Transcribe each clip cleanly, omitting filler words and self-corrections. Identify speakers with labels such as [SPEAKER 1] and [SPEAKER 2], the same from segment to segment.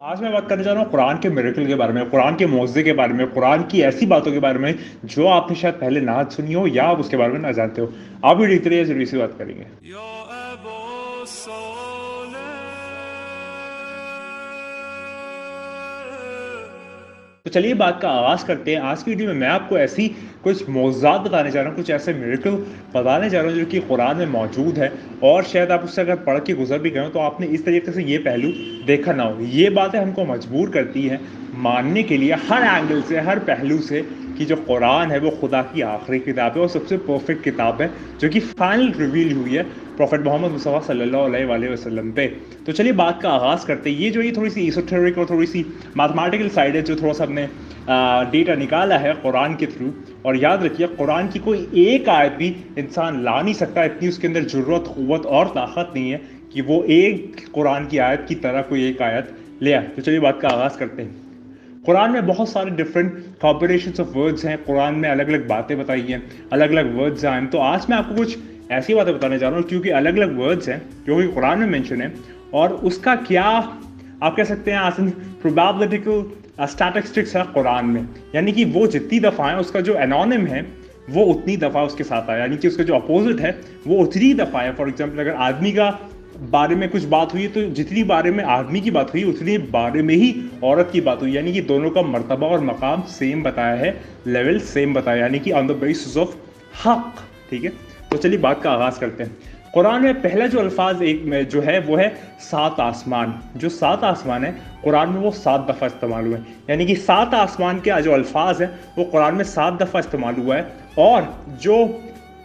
[SPEAKER 1] आज मैं बात करने जा रहा हूँ कुरान के मिरेकल के बारे में, कुरान के मौज़े के बारे में, कुरान की ऐसी बातों के बारे में जो आपने शायद पहले ना सुनी हो या आप उसके बारे में ना जानते हो। आप भी देखते रहिए, ज़रूरी सी बात करेंगे।
[SPEAKER 2] या अबा सालेह।
[SPEAKER 1] तो चलिए बात का आगाज़ करते हैं। आज की वीडियो में मैं आपको ऐसी कुछ मौज़ूज़ात बताने जा रहा हूँ, कुछ ऐसे मिरेकल बताने जा रहा हूँ जो कि कुरान में मौजूद है और शायद आप उससे अगर पढ़ के गुजर भी गए हो तो आपने इस तरीके से ये पहलू देखा ना हो। ये बातें हमको मजबूर करती हैं मानने के लिए हर एंगल से, हर पहलू से, कि जो कुरान है वो खुदा की आखिरी किताब है और सबसे परफेक्ट किताब है जो कि फाइनल रिवील हुई है प्रॉफेट मोहम्मद मुस्तफ़ा सल्लल्लाहु अलैहि वसल्लम पे। तो चलिए बात का आगाज़ करते हैं। ये थोड़ी सी एसोटेरिक और थोड़ी सी मैथमेटिकल साइड है जो थोड़ा सा हमने डेटा निकाला है कुरान के थ्रू। और याद रखिए, कुरान की कोई एक आयत भी इंसान ला नहीं सकता, इतनी उसके अंदर ज़रूरत, क़ुव्वत और ताकत नहीं है कि वो एक कुरान की आयत की तरह कोई एक आयत ले आए। तो चलिए बात का आगाज़ करते हैं। कुरान में बहुत सारे डिफरेंट कॉम्बिनेशंस ऑफ वर्ड्स हैं, कुरान में अलग अलग बातें बताई हैं, अलग अलग वर्ड्स हैं। तो आज मैं आपको कुछ ऐसी बातें बताने जा रहा हूँ क्योंकि अलग अलग वर्ड्स हैं जो कि कुरान में मेंशन है और उसका क्या आप कह सकते हैं आसन प्रोबेबिलिटिकल स्टैटिस्टिक्स है कुरान में। यानी कि वो जितनी दफ़ा है उसका जो एनोनिम है वो उतनी दफ़ा उसके साथ आया, यानी कि उसका जो अपोजिट है वो उतनी दफ़ा है। फॉर एग्जाम्पल अगर आदमी का बारे में कुछ बात हुई तो जितनी बारे में आदमी की बात हुई उतनी बारे में ही औरत की बात हुई, यानी कि दोनों का मर्तबा और मकाम सेम बताया है, लेवल सेम बताया, यानी कि ऑन द बेसिस ऑफ हक। ठीक है, तो चलिए बात का आगाज़ करते हैं। कुरान में पहला जो अल्फाज एक में जो है वो है सात आसमान। जो सात आसमान है कुरान में वो 7 दफ़ा इस्तेमाल हुए हैं, यानी कि 7 आसमान के जो अल्फाज है वो कुरान में 7 दफ़ा इस्तेमाल हुआ है। और जो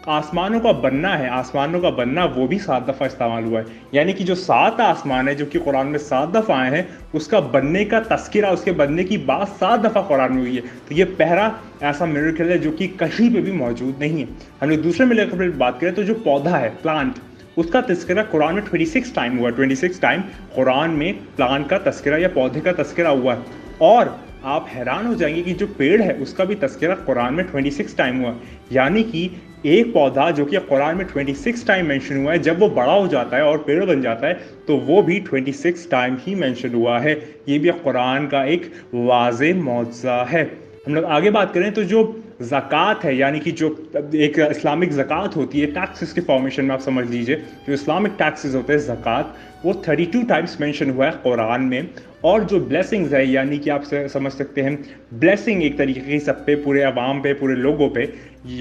[SPEAKER 1] आसमानों का बनना है, आसमानों का बनना वो भी 7 दफ़ा इस्तेमाल हुआ है। यानी कि जो 7 आसमान है जो कि कुरान में 7 दफ़ा आए हैं उसका बनने का तस्किरा, उसके बनने की बात 7 दफ़ा कुरान में हुई है। तो ये पहला ऐसा मिरेकल है जो कि कहीं पे भी मौजूद नहीं है। हम लोग दूसरे मिरेकल पर बात करें तो जो पौधा है, प्लांट, उसका तस्करा कुरान में 26 टाइम हुआ है। 26 टाइम कुरान में प्लांट का तस्करा या पौधे का तस्करा हुआ है। और आप हैरान हो जाएंगे कि जो पेड़ है उसका भी तस्करा कुरान में 26 टाइम हुआ। यानी कि एक पौधा जो कि कुरान में 26 टाइम मेंशन हुआ है, जब वो बड़ा हो जाता है और पेड़ बन जाता है तो वो भी 26 टाइम ही मेंशन हुआ है। ये भी कुरान का एक वाज़े मौज़ा है। हम लोग आगे बात करें तो जो ज़कात है, यानी कि जो एक इस्लामिक ज़कात होती है टैक्सेस के फॉर्मेशन में, आप समझ लीजिए जो इस्लामिक टैक्सेस होते हैं ज़कात, वो 32 टाइम्स मेंशन हुआ है कुरान में। और जो ब्लेसिंग्स है, यानी कि आप समझ सकते हैं ब्लेसिंग एक तरीके की सब पे, पूरे अवाम पे, पूरे लोगों पे,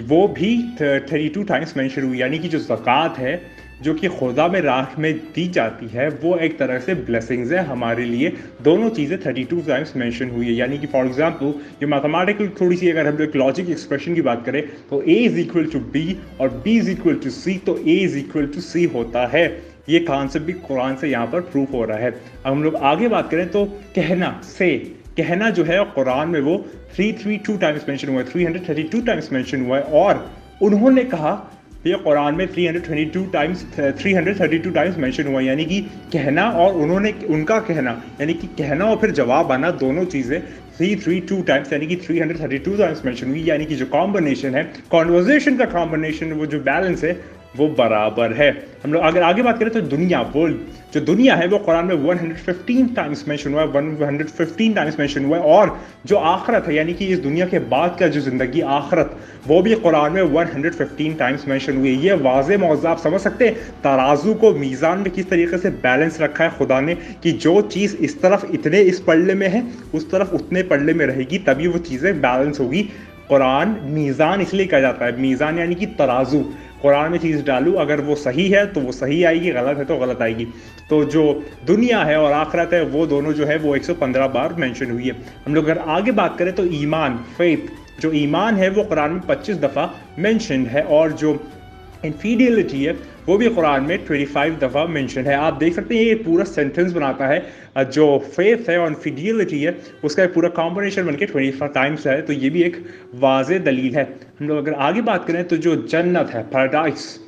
[SPEAKER 1] वो भी 32 टाइम्स मेंशन हुई। यानी कि जो ज़कात है जो कि खुदा में राह में दी जाती है वो एक तरह से ब्लेसिंग्स है हमारे लिए। दोनों चीज़ें 32 टाइम्स मेंशन हुई है। यानी कि फॉर एग्जांपल जो मैथमेटिकल थोड़ी सी अगर हम लोग लॉजिक एक्सप्रेशन की बात करें तो A is equal to B और B is equal to C, तो A is equal to C होता है। ये कॉन्सेप्ट भी कुरान से यहाँ पर प्रूफ हो रहा है। अब हम लोग आगे बात करें तो कहना से, कहना जो है कुरान में वो 332 टाइम्स मेंशन हुआ है, 332 टाइम्स मेंशन हुआ है। और उन्होंने कहा, ये कुरान में 332 टाइम्स मेंशन हुआ, यानी कि कहना और उन्होंने, उनका कहना, यानी कि कहना और फिर जवाब आना, दोनों चीज़ें 332 टाइम्स यानी कि 332 टाइम्स मेंशन हुई। यानी कि जो कॉम्बिनेशन है, कॉन्वर्जेशन का कॉम्बिनेशन, वो जो बैलेंस है वो बराबर है। हम लोग अगर आगे बात करें तो दुनिया, वर्ल्ड, जो दुनिया है वो कुरान में 115 टाइम्स मेंशन हुआ है, 115 टाइम्स मेंशन हुआ है। और जो आखरत है, यानी कि इस दुनिया के बाद का जो ज़िंदगी आखरत, वो भी कुरान में 115 टाइम्स मेंशन हुई है। ये वाज़े मौज़ा, आप समझ सकते हैं तराजू को मीज़ान में किस तरीके से बैलेंस रखा है खुदा ने, कि जो चीज़ इस तरफ इतने इस पल्ले में है उस तरफ उतने पल्ले में रहेगी, तभी वो चीज़ें बैलेंस होगी। कुरान मीज़ान इसलिए कहा जाता है, मीज़ान यानी कि तराजू। कुरान में चीज़ डालूँ, अगर वो सही है तो वो सही आएगी, गलत है तो गलत आएगी। तो जो दुनिया है और आखिरत है वो दोनों जो है वो 115 बार मेंशन हुई है। हम लोग अगर आगे बात करें तो ईमान, फेथ, जो ईमान है वो कुरान में 25 दफ़ा मेंशन है। और जो इनफिडियलिटी है वो भी कुरान में 25 दफ़ा मेंशन है। आप देख सकते हैं ये पूरा सेंटेंस बनाता है, जो फेथ है और इनफिडियलिटी है उसका पूरा कॉम्बिनेशन बनके 25 टाइम्स है। तो ये भी एक वाज़े दलील है। हम लोग अगर आगे बात करें तो जो जन्नत है, पैराडाइस,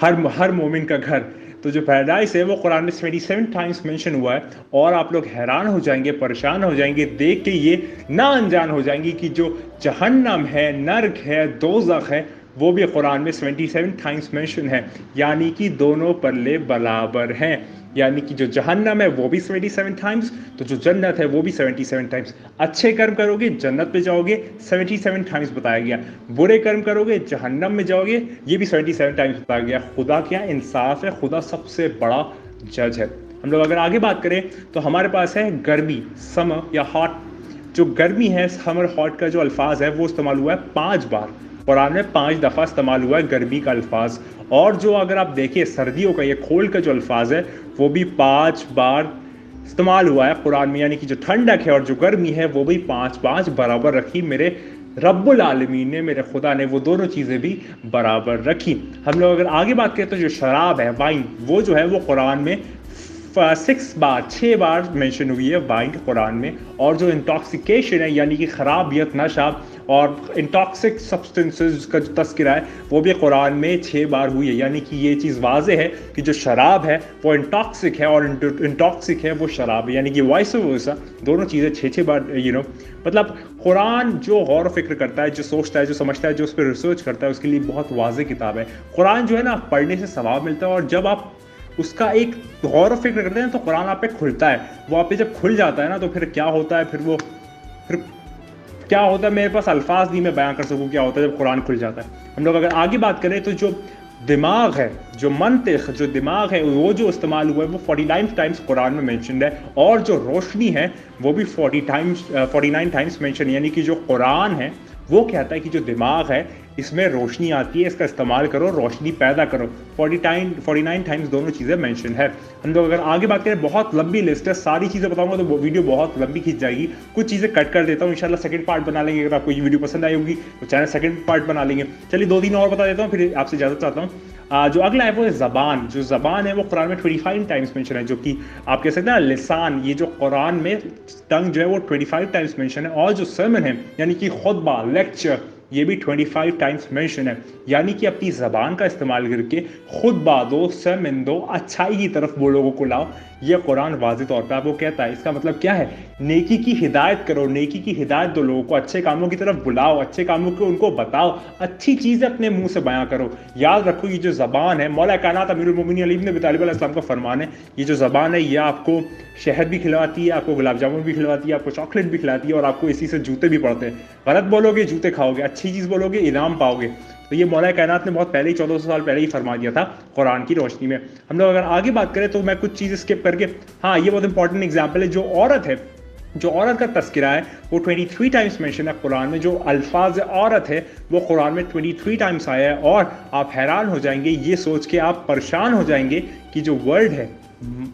[SPEAKER 1] हर मोमिन का घर, तो जो पैराडाइस है वो कुरान में 27 टाइम्स मेंशन हुआ है। और आप लोग हैरान हो जाएंगे, परेशान हो जाएंगे देख के, ये ना अनजान हो जाएंगे कि जो जहन्नम है, नर्क है, दोज़ख है, वो भी कुरान में 77 टाइम्स मेंशन है, यानी कि दोनों पल्ले बराबर हैं। यानी कि जो जहन्नम है वो भी 77 टाइम्स, तो जो जन्नत है वो भी 77 टाइम्स। अच्छे कर्म करोगे जन्नत पे जाओगे, 77 टाइम्स बताया गया। बुरे कर्म करोगे जहन्नम में जाओगे, ये भी 77 टाइम्स बताया गया। खुदा क्या इंसाफ है, खुदा सबसे बड़ा जज है। हम लोग अगर आगे बात करें तो हमारे पास है गर्मी, समर या हॉट। जो गर्मी है, समर हॉट का जो अल्फाज है वो इस्तेमाल हुआ है 5 बार, कुरान में 5 दफ़ा इस्तेमाल हुआ है गर्मी का अल्फाज। और जो अगर आप देखिए सर्दियों का, ये कोल्ड का जो अल्फाज है वो भी 5 बार इस्तेमाल हुआ है कुरान में। यानी कि जो ठंडक है और जो गर्मी है वो भी 5 बराबर रखी मेरे रब्बुल आलमीन ने, मेरे खुदा ने वो दोनों चीज़ें भी बराबर रखी। हम लोग अगर आगे बात करें तो जो शराब है, वाइन, वो जो है वो कुरान में 6 बार मेंशन हुई है वाइन कुरान में। और जो इंटॉक्सिकेशन है यानी कि खराबियत, नशा और इंटॉक्सिक सब्सटेंसेस का जो तस्करा है वो भी कुरान में 6 बार हुई है। यानी कि ये चीज़ वाज़े है कि जो शराब है वो इंटॉक्सिक है और इंटॉक्सिक है वो शराब है, यानी कि वाइस वर्सा, दोनों चीज़ें 6 बार मतलब कुरान जो गौर फिक्र करता है, जो सोचता है, जो समझता है, जो उस पर रिसर्च करता है, उसके लिए बहुत वाज़े किताब है कुरान। जो है ना, पढ़ने से सवाब मिलता है, और जब आप उसका एक गौर फिक्र करते हैं तो कुरान आप पे खुलता है। वो आप पे जब खुल जाता है ना तो फिर क्या होता है, फिर क्या होता है, मेरे पास अल्फाज नहीं मैं बयां कर सकूं क्या होता है जब कुरान खुल जाता है। हम लोग अगर आगे बात करें तो जो दिमाग है, जो मंतिक, जो दिमाग है, वो जो इस्तेमाल हुआ है वो 49 टाइम्स कुरान में मेंशन्ड है। और जो रोशनी है वो भी 49 टाइम्स मेंशन है। यानी कि जो कुरान है वो कहता है कि जो दिमाग है इसमें रोशनी आती है, इसका इस्तेमाल करो, रोशनी पैदा करो। 49 टाइम्स दोनों चीज़ें मेंशन है। हम लोग अगर आगे बात करें, बहुत लंबी लिस्ट है, सारी चीज़ें बताऊंगा तो वीडियो बहुत लंबी खींच जाएगी। कुछ चीज़ें कट कर देता हूँ, इंशाल्लाह सेकंड पार्ट बना लेंगे। अगर आपको ये वीडियो पसंद आई होगी तो चैनल सेकंड पार्ट बना लेंगे। चलिए 2-3 और बता देता हूँ, फिर आपसे इजाज़त चाहता हूँ। जो अगला है वो है ज़बान। जो ज़बान है वो कुरान में 25 टाइम्स मेंशन है, जो कि आप कह सकते हैं लिसान, ये जो कुरान में टंग जो है वो 25 टाइम्स मेंशन है। और जो सर्मन है यानी कि खुतबा, लेक्चर, ये भी 25 टाइम्स मेंशन है। यानी कि अपनी ज़बान का इस्तेमाल करके खुतबा दो, सरमन दो, अच्छाई की तरफ वो लोगों को लाओ। ये कुरान वाज़े तौर पर आपको कहता है। इसका मतलब क्या है, नेकी की हिदायत करो, नेकी की हिदायत दो, लोगों को अच्छे कामों की तरफ बुलाओ, अच्छे कामों को उनको बताओ, अच्छी चीज़ें अपने मुंह से बयां करो। याद रखो ये जो ज़बान है, मौला कायनात अमीरुल मोमिनीन अली इब्न अबी तालिब अलैहिस्सलाम का फरमान है, ये जो ज़बान है ये आपको शहद भी खिलवाती है, आपको गुलाब जामुन भी खिलवाती है, आपको चॉकलेट भी खिलाती है, और आपको इसी से जूते भी पड़ते हैं। गलत बोलोगे जूते खाओगे, अच्छी चीज़ बोलोगे इनाम पाओगे। तो ये मौला कायनात ने बहुत पहले ही 1400 साल पहले ही फरमा दिया था कुरान की रोशनी में। हम लोग अगर आगे बात करें तो मैं कुछ चीज़ें स्किप करके, हाँ ये बहुत इंपॉर्टेंट एग्जाम्पल है। जो औरत है, जो औरत का तस्करा है वो 23 टाइम्स मेंशन है कुरान में। जो अल्फाज औरत है वो कुरान में 23 टाइम्स आया है। और आप हैरान हो जाएंगे, ये सोच के आप परेशान हो जाएंगे कि जो वर्ड है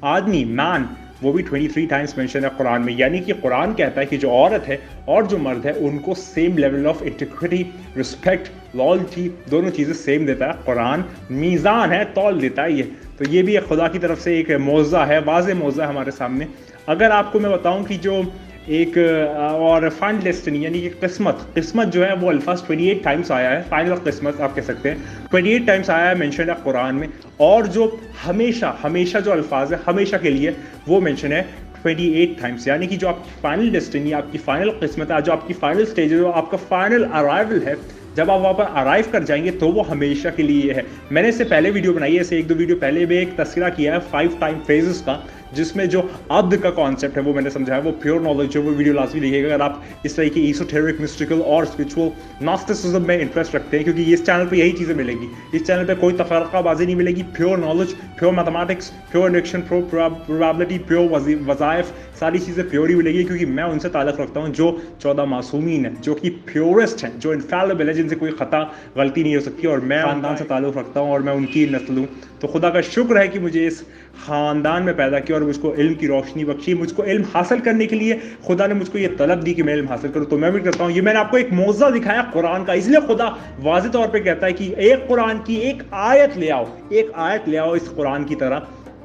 [SPEAKER 1] आदमी, मैन, वो भी 23 टाइम्स मेंशन है कुरान में। यानी कि कुरान कहता है कि जो औरत है और जो मर्द है उनको same level of integrity, respect, loyalty, दोनों चीज़ें सेम देता है कुरान। मीज़ान है, तौल देता है ये। तो ये भी एक खुदा की तरफ से एक मौज़ा है, वाज़े मौज़ा है हमारे सामने। अगर आपको मैं बताऊं कि जो एक और फाइनल डेस्टिनी यानी कि किस्मत जो है वो अल्फाज 28 टाइम्स आया है। फाइनल किस्मत आप कह सकते हैं 28 टाइम्स आया है, मेंशन है कुरान में। और जो हमेशा जो अल्फाज है हमेशा के लिए, वो मेंशन है 28 टाइम्स। यानी कि जो आपकी फाइनल डेस्टिनी, आपकी फाइनल किस्मत है, जो आपकी फाइनल स्टेज है, जो आपका फाइनल अराइवल है, जब आप वहाँ पर अराइव कर जाएंगे तो वो हमेशा के लिए है। मैंने इससे पहले वीडियो बनाई है, इससे 1-2 वीडियो पहले भी एक तस्करा किया है 5 टाइम फेजेस का, जिसमें जो अब्द का कॉन्सेप्ट है वो मैंने समझाया। वो प्योर नॉलेज है, वो वीडियो लाजमी देखिएगा अगर आप इस तरह की ईसोटेरिक, मिस्टिकल और स्पिरिचुअल नॉस्टिसिज्म में इंटरेस्ट रखते हैं, क्योंकि इस चैनल पे यही चीज़ें मिलेगी। इस चैनल पे कोई तफरकाबाजी नहीं मिलेगी, pure knowledge, pure mathematics, pure induction, pure probability, pure वज़ाइफ, सारी चीज़ें प्योर ही मिलेगी, क्योंकि मैं उनसे ताल्लुक़ रखता हूँ जो 14 मासूमीन हैं, जो कि प्योरेस्ट हैं, जो इनफैलिबल है, जिनसे कोई ख़ता गलती नहीं हो सकती। और मैं ख़ानदान से ताल्लुक़ रखता हूँ और मैं उनकी नस्ल हूँ। तो खुदा का शुक्र है कि मुझे इस ख़ानदान में पैदा किया और मुझको इल्म की रोशनी बख्शी। मुझको इल्म हासिल करने के लिए खुदा ने मुझको ये तलब दी कि मैं इल्म हासिल करूँ, तो मैं भी करता हूँ। ये मैंने आपको एक मौज़ा दिखाया कुरान का, इसलिए खुदा वाज़े तौर पे कहता है कि एक कुरान की एक आयत ले आओ, एक आयत ले आओ इस कुरान की तरह,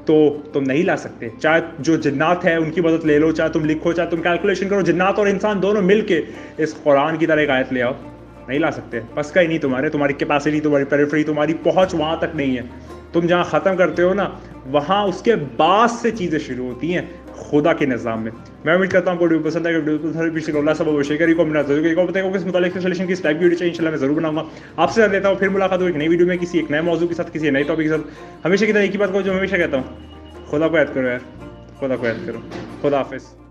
[SPEAKER 1] तो तुम नहीं ला सकते। चाहे जो जिन्नात है उनकी मदद ले लो, चाहे तुम लिखो, चाहे तुम कैलकुलेशन करो, जिन्नात और इंसान दोनों मिलके इस कुरान की तरह एक आयत ले आओ, नहीं ला सकते। बस का ही नहीं तुम्हारी कैपेसिटी, तुम्हारी पेरिफेरी, तुम्हारी पहुंच वहां तक नहीं है। तुम जहां ख़त्म करते हो ना, वहां उसके बाद से चीज़ें शुरू होती हैं। खुदा के निज़ाम में। मैं उम्मीद करता हूँ आपको वीडियो पसंद आएगा। वीडियो अल्लाह सब शेयर को मिला जरूर को बताएगा किस मुतालिक सोल्यूशन की टाइप की वीडियो चाहिए इंशाल्लाह मैं जरूर बनाऊंगा। आपसे कर लेता हूँ फिर मुलाकात हो एक नई वीडियो में किसी एक नए मौजू के साथ किसी नए टॉपिक के साथ। हमेशा की तरह एक ही बात को जो हमेशा कहता हूँ, खुदा को याद करो यार, खुदा को याद करो। खुदा हाफिज़।